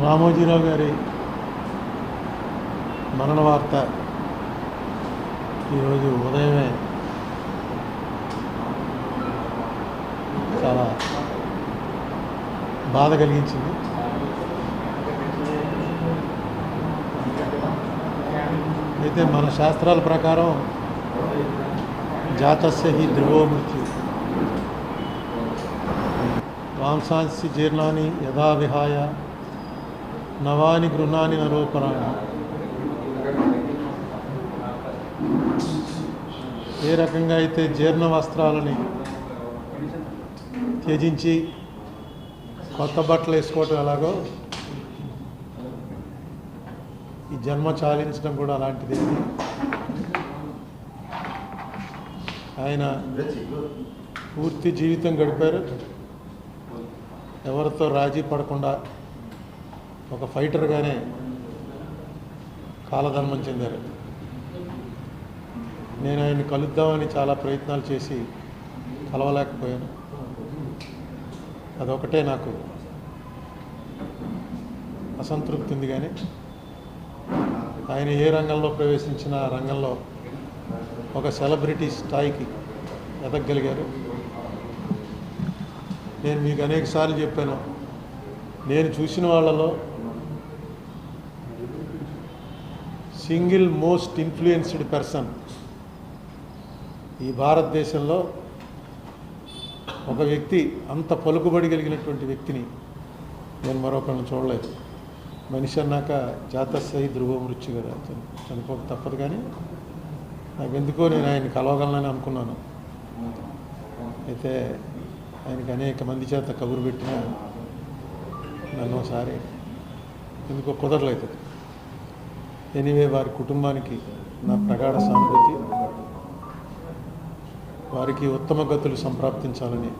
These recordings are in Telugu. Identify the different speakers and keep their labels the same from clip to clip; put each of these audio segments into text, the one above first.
Speaker 1: రామోజీరావు గారి మరణ వార్త ఈరోజు ఉదయమే చాలా బాధ కలిగించింది. అయితే మన శాస్త్రాల ప్రకారం జాతస్య హి ధ్రువో మృత్యు వాంసాంసి జీర్ణాని యథా విహాయ నవాని గృహాని నరోపరాణి. ఏ రకంగా అయితే జీర్ణ వస్త్రాలని త్యజించి కొత్త బట్టలు వేసుకోవటం ఎలాగో ఈ జన్మ చాలించడం కూడా అలాంటిది. ఆయన పూర్తి జీవితం గడిపారు, ఎవరితో రాజీ పడకుండా ఒక ఫైటర్గానే కాలధర్మం చెందారు. నేను ఆయన్ని కలుద్దామని చాలా ప్రయత్నాలు చేసి కలవలేకపోయాను. అదొకటే నాకు అసంతృప్తి ఉంది. కానీ ఆయన ఏ రంగంలో ప్రవేశించిన ఆ రంగంలో ఒక సెలబ్రిటీ స్థాయికి ఎదగగలిగారు. నేను మీకు అనేక సార్లు చెప్పాను, నేను చూసిన వాళ్ళలో సింగిల్ మోస్ట్ ఇన్ఫ్లుయెన్స్డ్ పర్సన్ ఈ భారతదేశంలో ఒక వ్యక్తి, అంత పలుకుబడి కలిగినటువంటి వ్యక్తిని నేను మరొకరిని చూడలేదు. మనిషి అన్నాక జాతస్య ధ్రువ మృత్యు కదా, చనిపోక తప్పదు. కానీ నాకెందుకో నేను ఆయన్ని కలవగలనని అనుకున్నాను. అయితే ఆయనకి అనేక మంది చేత కబురు పెట్టినా నన్ను ఒకసారి ఎందుకో కుదరలేదు. ఎనీవే, వారి కుటుంబానికి నా ప్రగాఢ సానుభూతి, వారికి ఉత్తమ గతులు సంప్రాప్తించాలని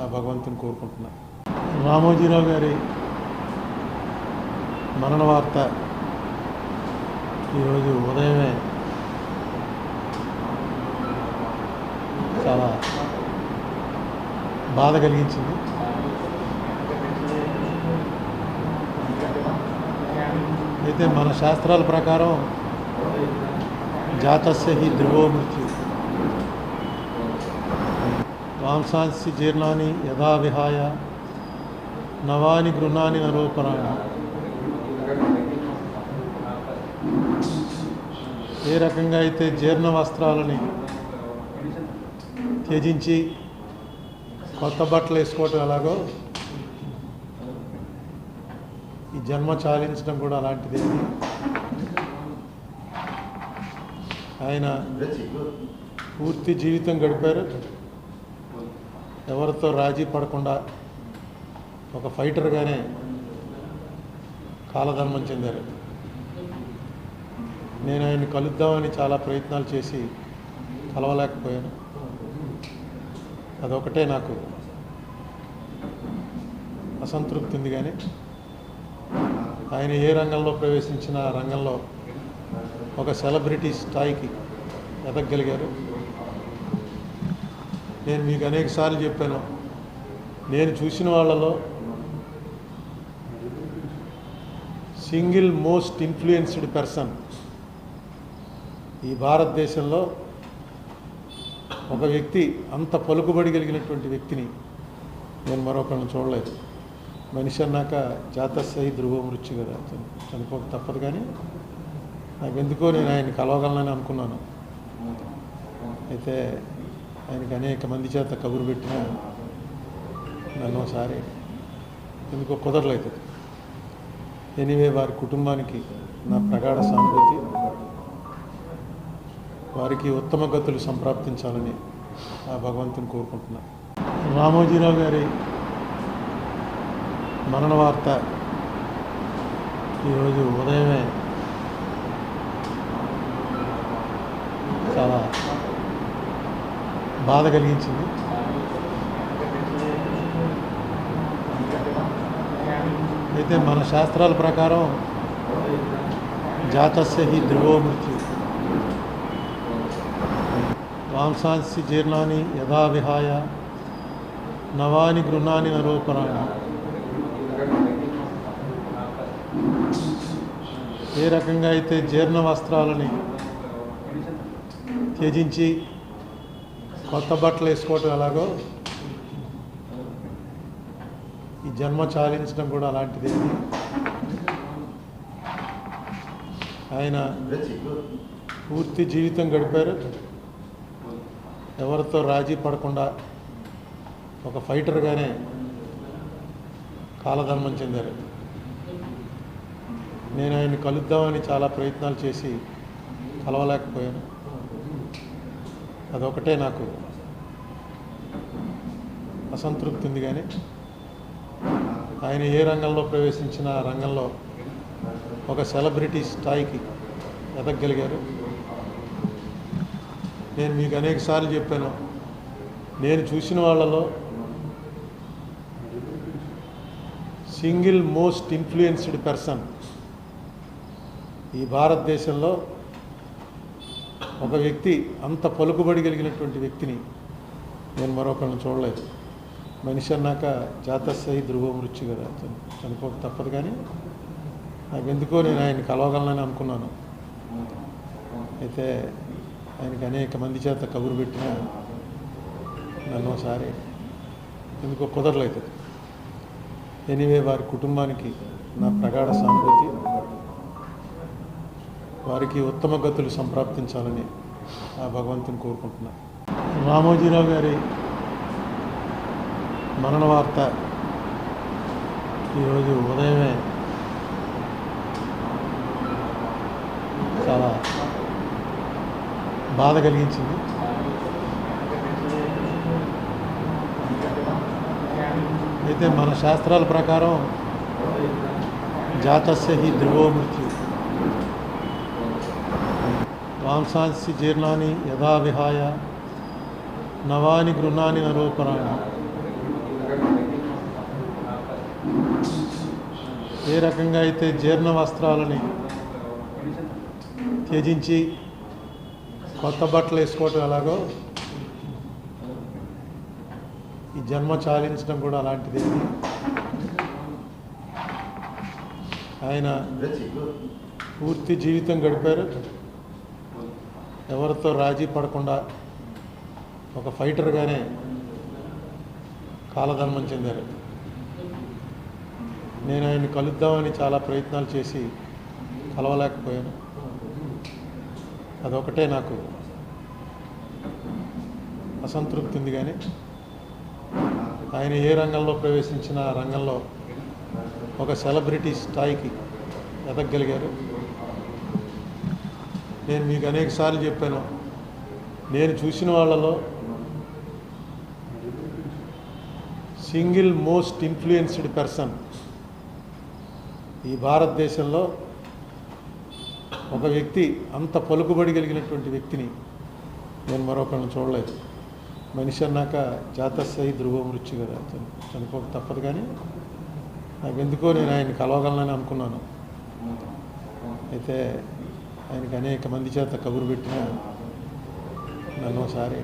Speaker 1: ఆ భగవంతుని కోరుకుంటున్నా. రామోజీరావు గారి మరణ వార్త ఈరోజు ఉదయమే చాలా బాధ కలిగించింది. అయితే మన శాస్త్రాల ప్రకారం జాతస్య హి ధ్రువో మృత్యు వాంసాంసి జీర్ణాని యథా విహాయ నవాని గృహాని నరోపరాణి. ఏ రకంగా అయితే జీర్ణ వస్త్రాలని త్యజించి కొత్త బట్టలు వేసుకోవటం ఎలాగో ఈ జన్మ చాలించడం కూడా అలాంటిది. ఆయన పూర్తి జీవితం గడిపారు, ఎవరితో రాజీ పడకుండా ఒక ఫైటర్గానే కాలధర్మం చెందారు. నేను ఆయన్ని కలుద్దామని చాలా ప్రయత్నాలు చేసి కలవలేకపోయాను. అదొకటే నాకు అసంతృప్తి ఉంది. కానీ ఆయన ఏ రంగంలో ప్రవేశించిన ఆ రంగంలో ఒక సెలబ్రిటీ స్థాయికి ఎదగగలిగారు. నేను మీకు అనేక సార్లు చెప్పాను, నేను చూసిన వాళ్ళలో సింగిల్ మోస్ట్ ఇన్ఫ్లుయెన్స్డ్ పర్సన్ ఈ భారతదేశంలో ఒక వ్యక్తి, అంత పలుకుబడి కలిగినటువంటి వ్యక్తిని నేను మరొకరిని చూడలేదు. మనిషి అన్నాక జాతస్య ధ్రువ మృత్యు కదా, చనిపోక తప్పదు. కానీ నాకెందుకో నేను ఆయన్ని కలవగలనని అనుకున్నాను. అయితే ఆయనకి అనేక మంది చేత కబురు పెట్టినా నన్ను ఒకసారి ఎందుకో కుదరలేదు. ఎనీవే, వారి కుటుంబానికి నా ప్రగాఢ సానుభూతి, వారికి ఉత్తమ గతులు సంప్రాప్తించాలని ఆ భగవంతుని కోరుకుంటున్నా. రామోజీరావు గారి మరణ వార్త ఈరోజు ఉదయమే చాలా బాధ కలిగించింది. అయితే మన శాస్త్రాల ప్రకారం జాతస్య హి ధ్రువో మృత్యు వాంసాంసి జీర్ణాని యథా విహాయ నవాని గృహాని నరోపరాణి. ఏ రకంగా అయితే జీర్ణ వస్త్రాలని త్యజించి కొత్త బట్టలు వేసుకోవటం ఎలాగో ఈ జన్మ చాలించడం కూడా అలాంటిదే. ఆయన పూర్తి జీవితం గడిపారు, ఎవరితో రాజీ పడకుండా ఒక ఫైటర్గానే కాలధర్మం చెందారు. నేను ఆయన్ని కలుద్దామని చాలా ప్రయత్నాలు చేసి కలవలేకపోయాను. అదొకటే నాకు అసంతృప్తి ఉంది. కానీ ఆయన ఏ రంగంలో ప్రవేశించిన ఆ రంగంలో ఒక సెలబ్రిటీ స్థాయికి ఎదగగలిగారు. నేను మీకు అనేక సార్లు చెప్పాను, నేను చూసిన వాళ్ళలో సింగిల్ మోస్ట్ ఇన్ఫ్లుయెన్స్డ్ పర్సన్ ఈ భారతదేశంలో ఒక వ్యక్తి, అంత పలుకుబడి కలిగినటువంటి వ్యక్తిని నేను మరొకరిని చూడలేదు. మనిషి అన్నాక జాతస్సహి ధ్రువ మృత్యు కదా, చనిపోక తప్పదు. కానీ నాకు ఎందుకో నేను ఆయన్ని కలవగలనని అనుకున్నాను. అయితే ఆయనకి అనేక మంది చేత కబురు పెట్టినా నన్ను ఒకసారి ఎందుకో కుదరలేదు. ఎనీవే, వారి కుటుంబానికి నా ప్రగాఢ సానుభూతి, వారికి ఉత్తమ గతులు సంప్రాప్తించాలని ఆ భగవంతుని కోరుకుంటున్నాను. రామోజీరావు గారి మరణ వార్త ఈరోజు ఉదయమే చాలా బాధ కలిగించింది. అయితే మన శాస్త్రాల ప్రకారం జాతస్య ధ్రువో మృత్యు, వాంసాంసి జీర్ణాన్ని యథా విహాయ నవాని గృహాన్ని నరోపరాణి. ఏ రకంగా అయితే జీర్ణ వస్త్రాలని త్యజించి కొత్త బట్టలు వేసుకోవటం ఎలాగో ఈ జన్మ చాలించడం కూడా అలాంటిదే. ఆయన పూర్తి జీవితం గడిపారు, ఎవరితో రాజీ పడకుండా ఒక ఫైటర్గానే కాలధర్మం చెందారు. నేను ఆయన్ని కలుద్దామని చాలా ప్రయత్నాలు చేసి కలవలేకపోయాను. అదొకటే నాకు అసంతృప్తి ఉంది. కానీ ఆయన ఏ రంగంలో ప్రవేశించిన ఆ రంగంలో ఒక సెలబ్రిటీ స్థాయికి ఎదగగలిగారు. నేను మీకు అనేక సార్లు చెప్పాను, నేను చూసిన వాళ్ళలో సింగిల్ మోస్ట్ ఇన్ఫ్లుయెన్స్డ్ పర్సన్ ఈ భారతదేశంలో ఒక వ్యక్తి, అంత పలుకుబడి కలిగినటువంటి వ్యక్తిని నేను మరొకరిని చూడలేదు. మనిషి అన్నాక జాతస్సహి ధ్రువ మృత్యు కదా, చనిపోక తప్పదు. కానీ నాకు ఎందుకో నేను ఆయన్ని కలవగలనని అనుకున్నాను. అయితే ఆయనకి అనేక మంది చేత కబురు పెట్టినా నన్ను ఒకసారి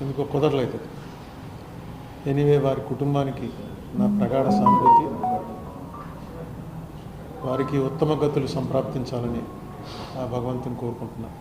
Speaker 1: ఎందుకో కుదరలేదు. ఎనీవే, వారి కుటుంబానికి నా ప్రగాఢ సానుభూతి, వారికి ఉత్తమ గతులు సంప్రాప్తించాలని ఆ భగవంతుని కోరుకుంటున్నాను.